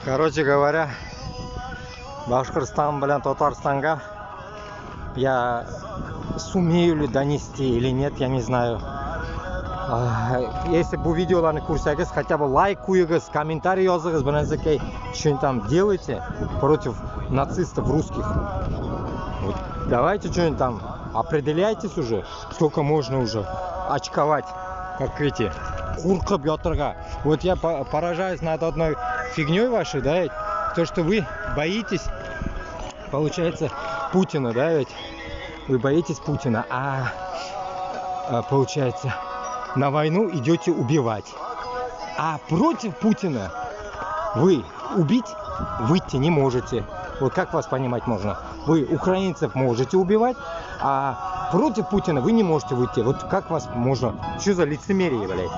Короче говоря, Башкортостан bilan Татарстанга я сумею ли донести или нет, я не знаю. Если бы видеоларni ko'rsangiz, хотя бы лайк qo'yingiz, комментарий yozingиz, bir narsa что-нибудь там делайте против нацистов русских. Вот, давайте что-нибудь там, определяйтесь уже, сколько можно уже очковать, как эти, куркып ятырга. Вот я поражаюсь над одной фигней вашей, да, ведь, то, что вы боитесь, получается, Путина, да, ведь, вы боитесь Путина, получается, на войну идете убивать, а против Путина вы убить выйти не можете. Вот как вас понимать можно? Вы украинцев можете убивать, а против Путина вы не можете выйти. Вот как вас можно? Что за лицемерие, блядь?